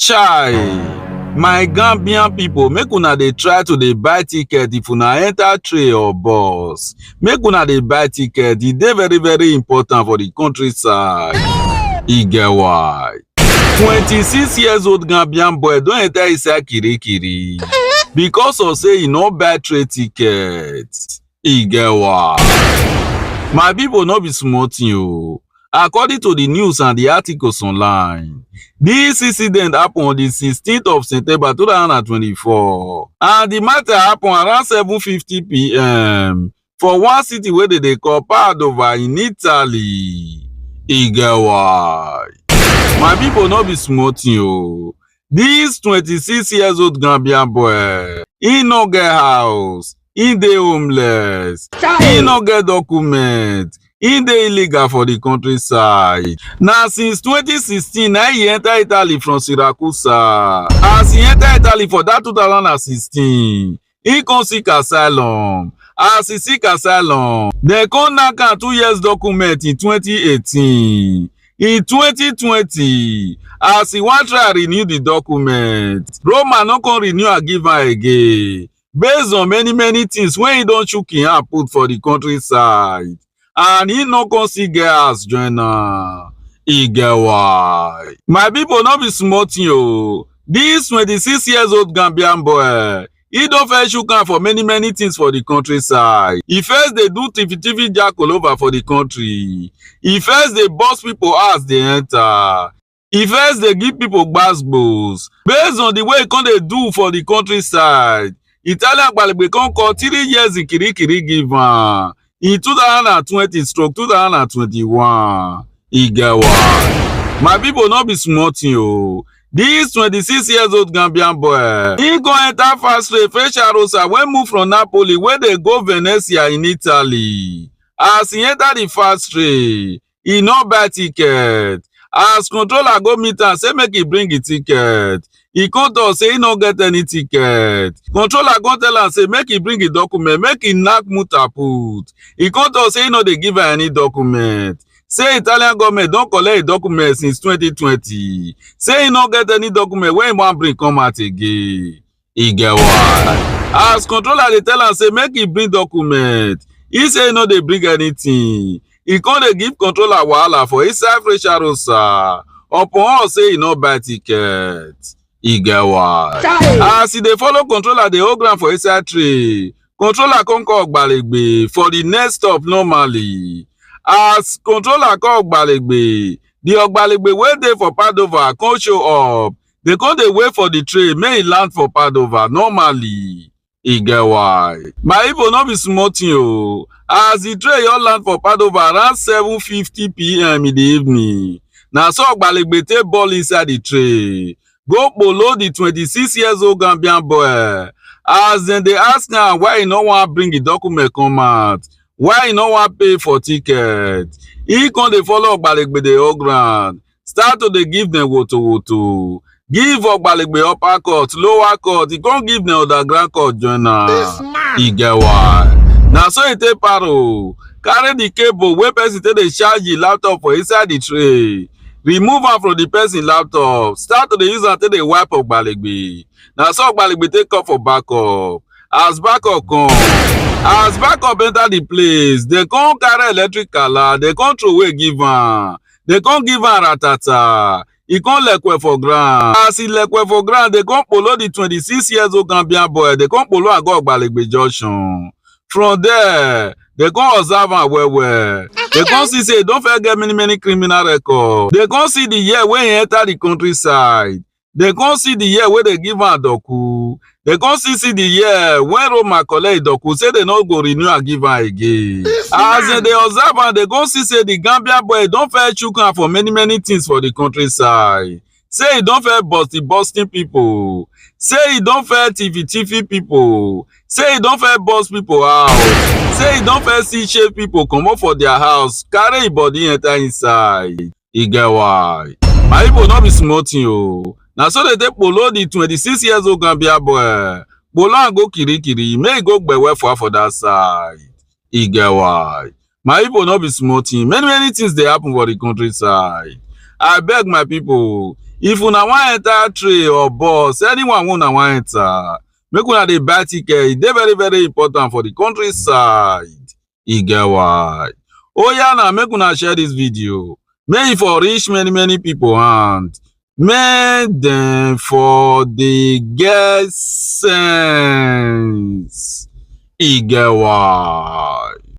Chai, my Gambian people, make una dey try to dey buy ticket if una enter train or bus. Make una dey buy ticket, e dey very very important for the countryside. E get why. 26 years old Gambian boy don enter inside kirikiri because of say e no buy train ticket. E get why. My people no be small thing o. According to the news and the articles online, this incident happened on the 16th of September 2024, and the matter happened around 7:50 p.m. for one city where they call Padova in Italy. E get why. My people no be small thing o. This 26 years old Gambian boy, he no get house, he dey homeless, he no get document. He dey illegal for the countryside. Now since 2016, na he enter Italy from Syracuse. As he enter Italy for that 2016, he come seek asylum. As he seek asylum, they come knack am 2 years document in 2018. In 2020, as he wan try renew the document, Roma no come renew and give am again. Based on many things wey he don chook him hand put for the countryside. And he no come see get house join am. E get why. My people no be small thing o. This 26 years old Gambian boy, he don first chook hand for many things for the countryside. He first dey do tiffy jack all over for the country. He first dey burst people house dey enter. He first dey give people gbasgbos. Based on the way he come dey do for the countryside, Italian gbalagbe come call 3 years in kirikiri give am. In 2020/2021, e get why. My people no be small thing o. This 26 years old Gambian boy, he go enter fast train Frecciarossa wey move from Napoli wey dey go Venezia in Italy. As he enter the fast train, he no buy ticket. As controller go meet am say make he bring the ticket, he come talk say he no get any ticket. Controller come tell am say make he bring the document, make he knack muta put. He come talk say he no dey give am any document. Say Italian government don collect the document since 2020. Say he no get any document wey he wan bring come out again. E get why. As controller dey tell am say make he bring document, he say he no dey bring anything. He come dey give controller wahala for inside Frecciarossa upon all say he no buy ticket. E get why. As he dey follow controller dey hold ground for inside train, controller come call Ogbalegbe for the next stop normally. As controller call Ogbalegbe, the Ogbalegbe wey dey for Padova come show up. They come dey wait for the train make e land for Padova normally. E get why. My people no be small thing o. As the train all land for Padova around 7:50 p.m. in the evening, na so Ogbalegbe take ball inside the train, go follow the 26 years old Gambian boy. As dem dey ask am why he no wan bring the document come out, why he no wan pay for ticket, he come dey follow Ogbalegbe dey hold ground, start to dey give dem woto. Give Ogbalegbe upper court, lower court, he come give dem underground court join am. E get why. Na so he take paro, carry the cable wey person take dey charge the laptop for inside the tray, remove am from the person laptop, start to dey use am take dey wipe Ogbalegbe. Na so Ogbalegbe take come for backup. As backup come, as backup enter the place, they come carry electric cala, they come throw away give am. They come give am ratata. He come lekwe for ground. As he lekwe for ground, they come follow the 26 years old Gambian boy. They come follow and go Ogbalegbe junction. From there, they come observe am well. They come see say don't forget many criminal records. They come see the year when he enter the countryside. They come see the year where they give am doku. They come see the year when Roma collect doku, say they no go renew and give am again. As they observe am, they come see say the Gambian boy don first chook am for many things for the countryside. Say he don first busting people. Say he don first tiffy people. Say he don first bust people house. Say he don first see shave people comot for their house, carry him body enter inside. E get why. My people no be small thing o. Na so they take follow the 26 years old Gambian boy, follow am go kirikiri, make he go gbewe for that side. E get why. My people no be small thing. Many things dey happen for the countryside. I beg my people, If una wan enter train or bus, anyone una wan enter, make una dey buy ticket. E dey very very important for the countryside. E get why. Oya na make una share this video. Make e for reach many people hand. Make dem for dey get sense. E get why.